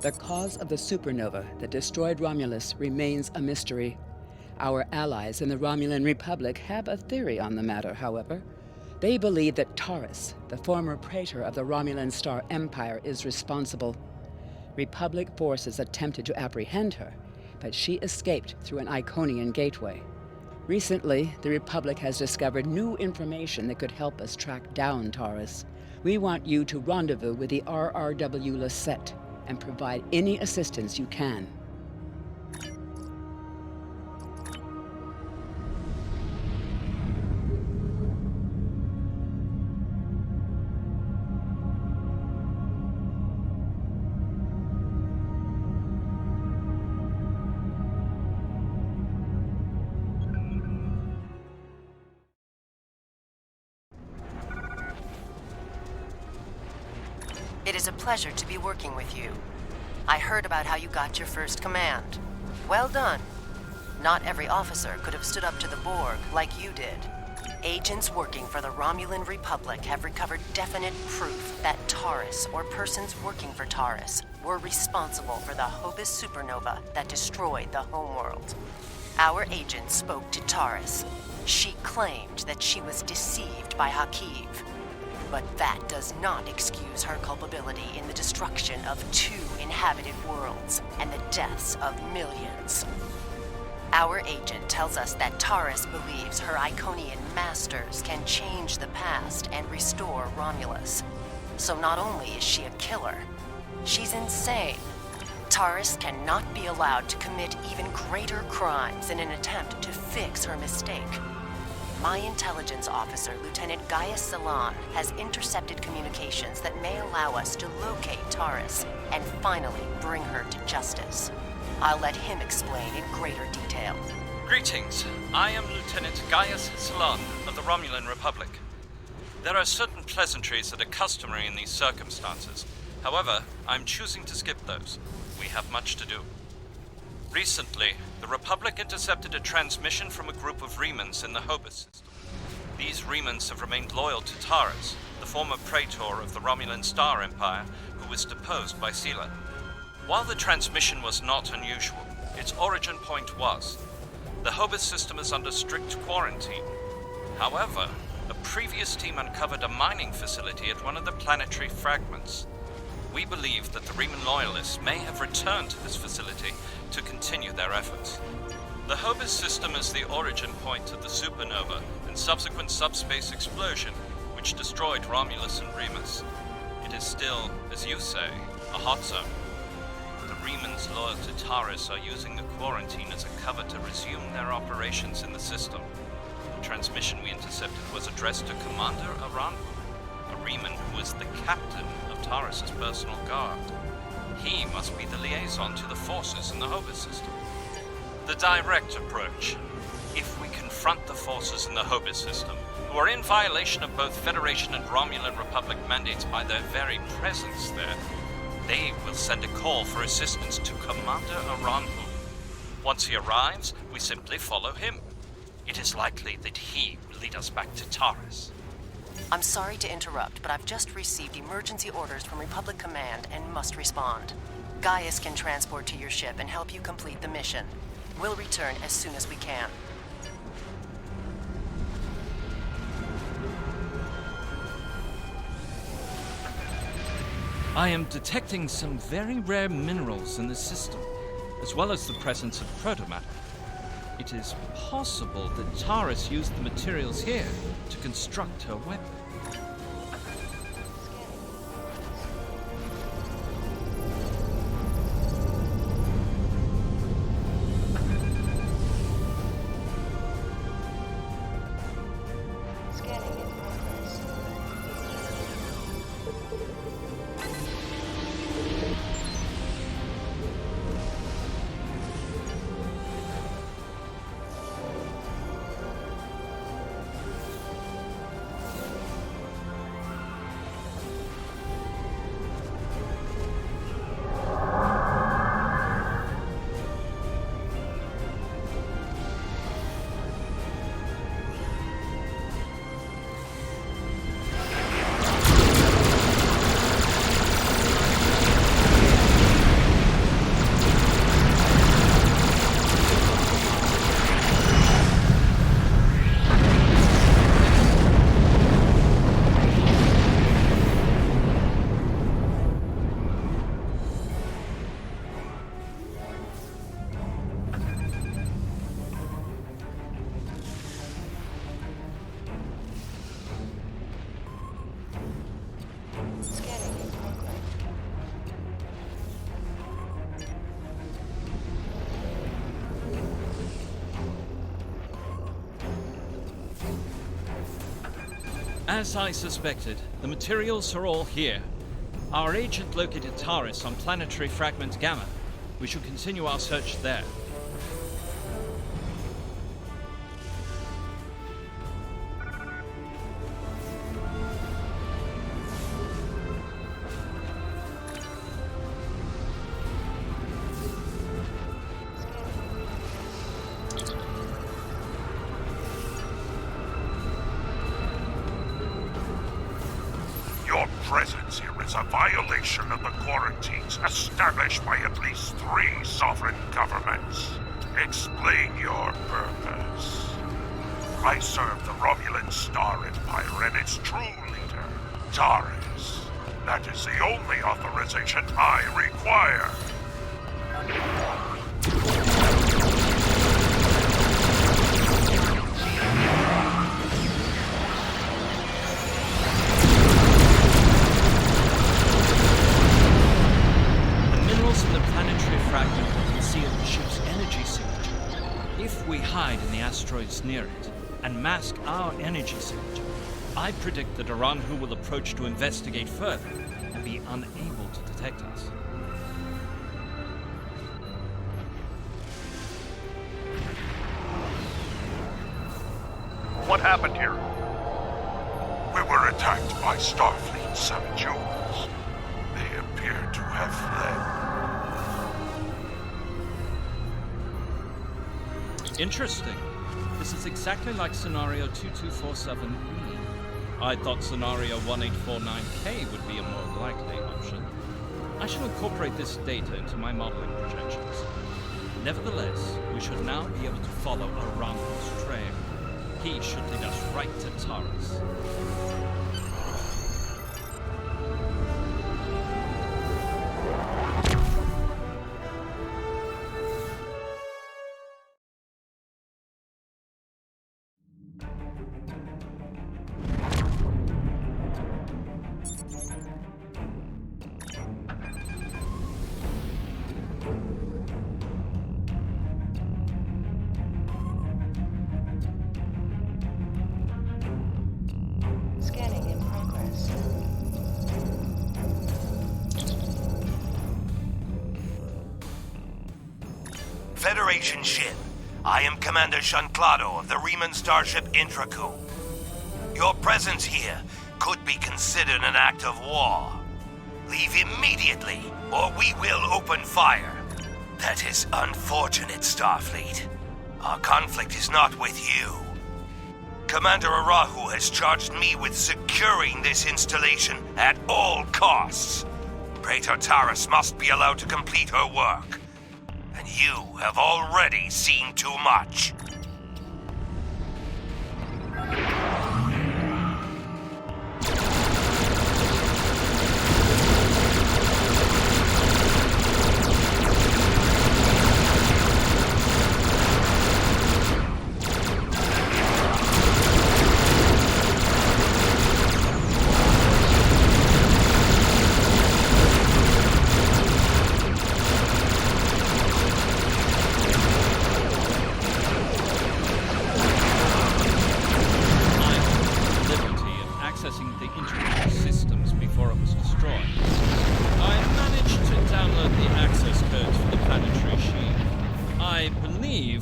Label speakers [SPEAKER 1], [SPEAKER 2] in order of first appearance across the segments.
[SPEAKER 1] The cause of the supernova that destroyed Romulus remains a mystery. Our allies in the Romulan Republic have a theory on the matter, however. They believe that Taris, the former Praetor of the Romulan Star Empire, is responsible. Republic forces attempted to apprehend her, but she escaped through an Iconian gateway. Recently, the Republic has discovered new information that could help us track down Taris. We want you to rendezvous with the RRW Lisette and provide any assistance you can.
[SPEAKER 2] It is a pleasure to be working with you. I heard about how you got your first command. Well done. Not every officer could have stood up to the Borg like you did. Agents working for the Romulan Republic have recovered definite proof that Taris, or persons working for Taris, were responsible for the Hobus supernova that destroyed the homeworld. Our agent spoke to Taris. She claimed that she was deceived by Hakiv. But that does not excuse her culpability in the destruction of 2 inhabited worlds and the deaths of millions. Our agent tells us that Taris believes her Iconian masters can change the past and restore Romulus. So not only is she a killer, she's insane. Taris cannot be allowed to commit even greater crimes in an attempt to fix her mistake. My intelligence officer, Lieutenant Gaius Salan, has intercepted communications that may allow us to locate Taris and finally bring her to justice. I'll let him explain in greater detail.
[SPEAKER 3] Greetings. I am Lieutenant Gaius Salan of the Romulan Republic. There are certain pleasantries that are customary in these circumstances. However, I'm choosing to skip those. We have much to do. Recently, the Republic intercepted a transmission from a group of Remans in the Hobus system. These Remans have remained loyal to Taris, the former Praetor of the Romulan Star Empire, who was deposed by Sela. While the transmission was not unusual, its origin point was. The Hobus system is under strict quarantine. However, a previous team uncovered a mining facility at one of the planetary fragments. We believe that the Reman loyalists may have returned to this facility to continue their efforts. The Hobus system is the origin point of the supernova and subsequent subspace explosion, which destroyed Romulus and Remus. It is still, as you say, a hot zone. The Remans loyal to Taris are using the quarantine as a cover to resume their operations in the system. The transmission we intercepted was addressed to Commander Aranhu, a Reman who is the captain of Taris' personal guard. He must be the liaison to the forces in the Hobus system. The direct approach. If we confront the forces in the Hobus system, who are in violation of both Federation and Romulan Republic mandates by their very presence there, they will send a call for assistance to Commander Aranhu. Once he arrives, we simply follow him. It is likely that he will lead us back to Taris.
[SPEAKER 2] I'm sorry to interrupt, but I've just received emergency orders from Republic Command and must respond. Gaius can transport to your ship and help you complete the mission. We'll return as soon as we can.
[SPEAKER 3] I am detecting some very rare minerals in the system, as well as the presence of protomatter. It is possible that Taris used the materials here to construct her weapon. As I suspected, the materials are all here. Our agent located Taris on planetary fragment Gamma. We should continue our search there.
[SPEAKER 4] Your presence here is a violation of the quarantines established by at least 3 sovereign governments. Explain your purpose. I serve the Romulan Star Empire and its true leader, Taris. That is the only authorization I require.
[SPEAKER 3] If we hide in the asteroids near it and mask our energy signature, I predict that Aranhu will approach to investigate further and be unable to detect us.
[SPEAKER 4] What happened here? We were attacked by Starfleet sub-jewels. They appear to have fled.
[SPEAKER 3] Interesting. This is exactly like Scenario 2247E. I thought Scenario 1849K would be a more likely option. I shall incorporate this data into my modeling projections. Nevertheless, we should now be able to follow Aranhu's trail. He should lead us right to Taris.
[SPEAKER 2] Scanning in progress.
[SPEAKER 5] Federation ship. I am Commander Shanclado of the Riemann starship Intraco. Your presence here could be considered an act of war. Leave immediately, or we will open fire. That is unfortunate, Starfleet. Our conflict is not with you. Commander Arahu has charged me with securing this installation at all costs. Praetor Taris must be allowed to complete her work. And you have already seen too much.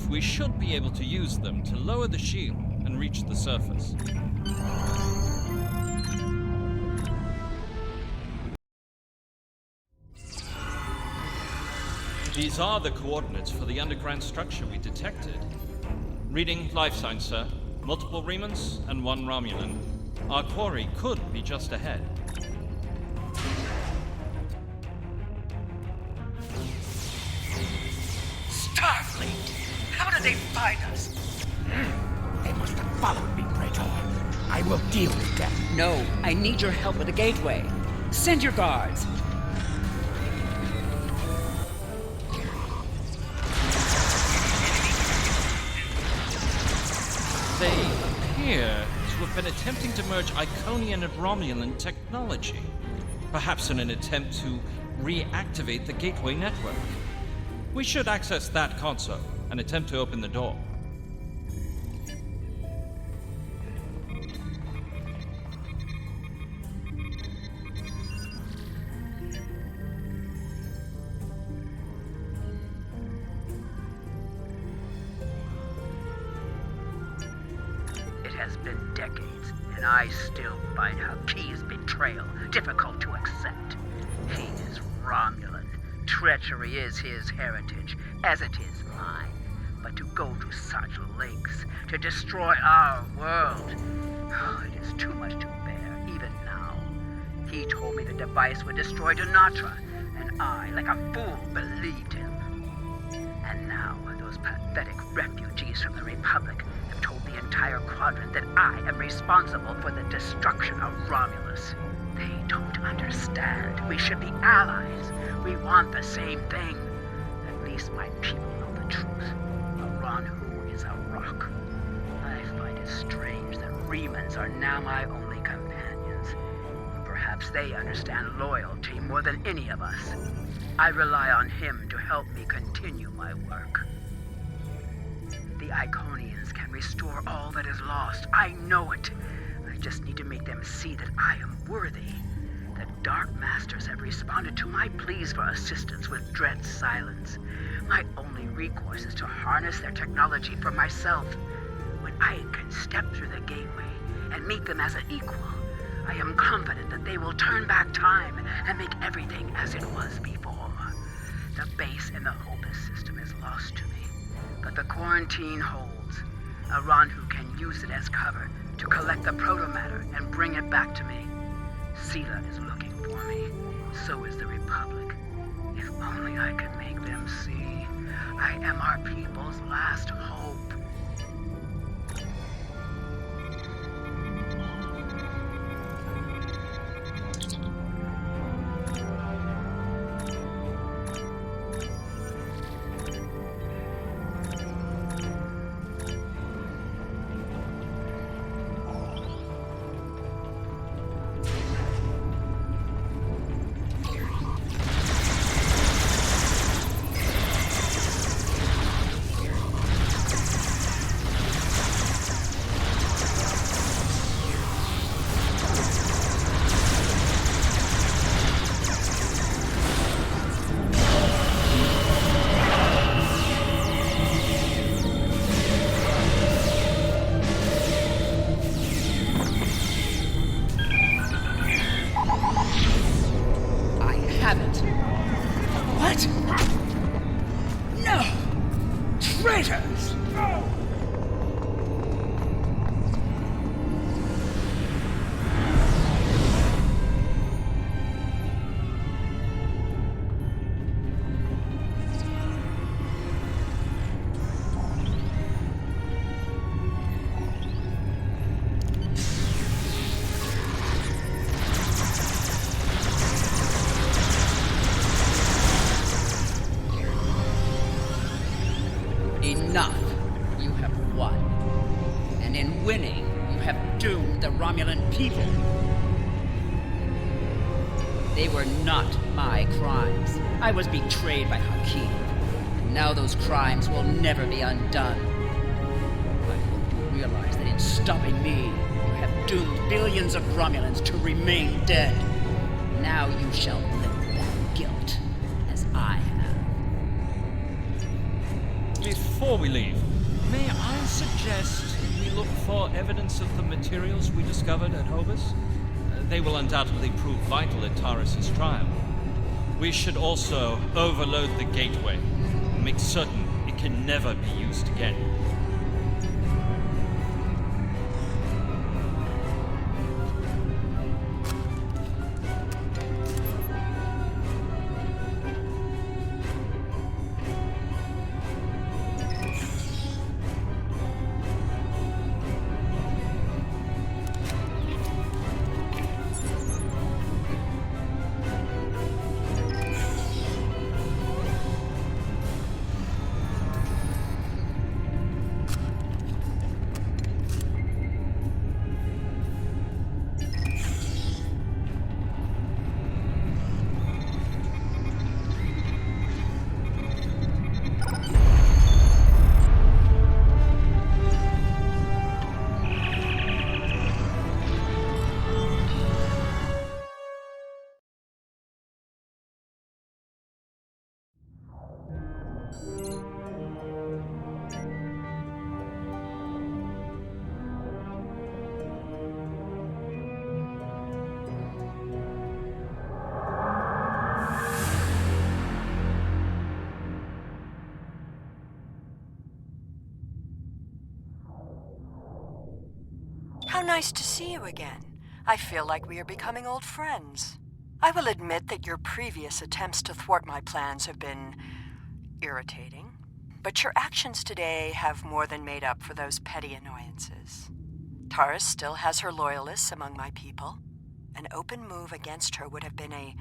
[SPEAKER 3] We should be able to use them to lower the shield and reach the surface. These are the coordinates for the underground structure we detected. Reading life signs, sir. Multiple Riemanns and 1 Romulan. Our quarry could be just ahead.
[SPEAKER 6] Starfleet! How did they find us?
[SPEAKER 7] They must have followed me, Praetor. I will deal with them.
[SPEAKER 1] No, I need your help with the gateway. Send your guards.
[SPEAKER 3] They appear to have been attempting to merge Iconian and Romulan technology. Perhaps in an attempt to reactivate the gateway network. We should access that console and attempt to open the door.
[SPEAKER 8] and I still find Hakeem's betrayal difficult to accept. He is Romulan. Treachery is his heritage, as it is mine. But to go to such lengths to destroy our world, it is too much to bear, even now. He told me the device would destroy Denatra, and I, like a fool, believed him. And now, those pathetic refugees from the Republic have told the entire quadrant that I am responsible for the destruction of Romulus. They don't understand. We should be allies. We want the same thing. At least my people know the truth. Aranhu is a rock. I find it strange that Remans are now my only companions. Perhaps they understand loyalty more than any of us. I rely on him to help me continue my work. The Iconians can restore all that is lost. I know it. I just need to make them see that I am worthy. The Dark Masters have responded to my pleas for assistance with dread silence. My only recourse is to harness their technology for myself. When I can step through the gateway and meet them as an equal, I am confident that they will turn back time and make everything as it was before. The base in the Hopus system is lost to me, but the quarantine holds. Aranhu can use it as cover to collect the protomatter and bring it back to me. Sela is looking for me. So is the Republic. If only I could make them see. I am our people's last hope.
[SPEAKER 1] Enough. You have won. And in winning, you have doomed the Romulan people. They were not my crimes. I was betrayed by Hakeem. And now those crimes will never be undone. I hope you realize that in stopping me, you have doomed billions of Romulans to remain dead. Now you shall live with that guilt, as I have.
[SPEAKER 3] Before we leave, may I suggest we look for evidence of the materials we discovered at Hobus? They will undoubtedly prove vital in Taris' trial. We should also overload the gateway, and make certain it can never be used again.
[SPEAKER 9] nice to see you again. I feel like we are becoming old friends. I will admit that your previous attempts to thwart my plans have been irritating, but your actions today have more than made up for those petty annoyances. Taris still has her loyalists among my people. An open move against her would have been a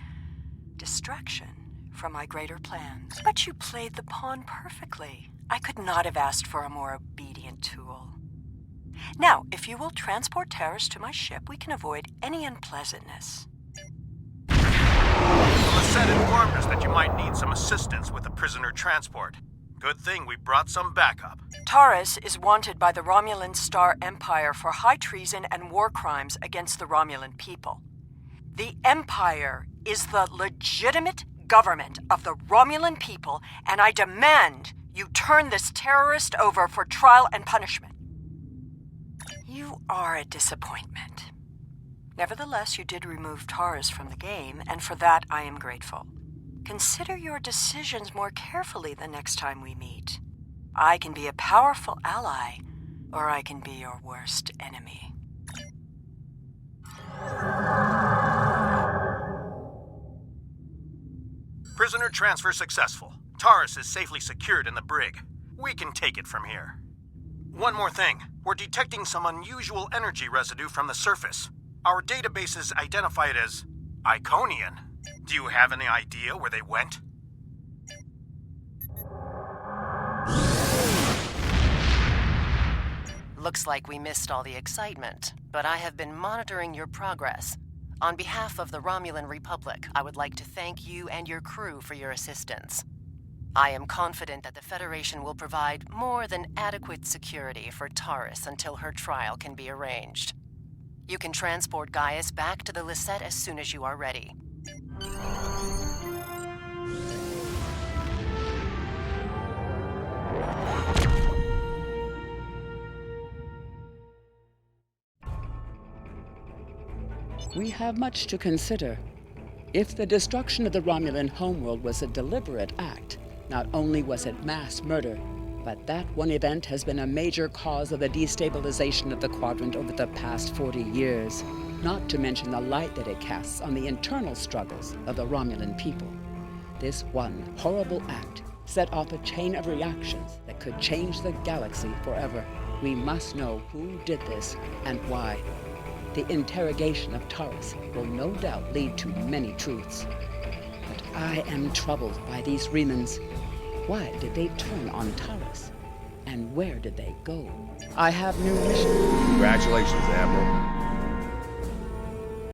[SPEAKER 9] distraction from my greater plans. But you played the pawn perfectly. I could not have asked for a more obedient tool. Now, if you will transport Taris to my ship, we can avoid any unpleasantness.
[SPEAKER 10] The Lisette informed us that you might need some assistance with the prisoner transport. Good thing we brought some backup.
[SPEAKER 9] Taris is wanted by the Romulan Star Empire for high treason and war crimes against the Romulan people. The Empire is the legitimate government of the Romulan people, and I demand you turn this terrorist over for trial and punishment. You are a disappointment. Nevertheless, you did remove Taris from the game, and for that I am grateful. Consider your decisions more carefully the next time we meet. I can be a powerful ally, or I can be your worst enemy.
[SPEAKER 10] Prisoner transfer successful. Taris is safely secured in the brig. We can take it from here. One more thing. We're detecting some unusual energy residue from the surface. Our databases identify it as Iconian. Do you have any idea where they went?
[SPEAKER 2] Looks like we missed all the excitement, but I have been monitoring your progress. On behalf of the Romulan Republic, I would like to thank you and your crew for your assistance. I am confident that the Federation will provide more than adequate security for Taris until her trial can be arranged. You can transport Gaius back to the Lisette as soon as you are ready.
[SPEAKER 1] We have much to consider. If the destruction of the Romulan homeworld was a deliberate act, not only was it mass murder, but that one event has been a major cause of the destabilization of the quadrant over the past 40 years, not to mention the light that it casts on the internal struggles of the Romulan people. This one horrible act set off a chain of reactions that could change the galaxy forever. We must know who did this and why. The interrogation of Taris will no doubt lead to many truths. But I am troubled by these Remans. Why did they turn on Taris? And where did they go? I have new missions.
[SPEAKER 11] Congratulations, Admiral.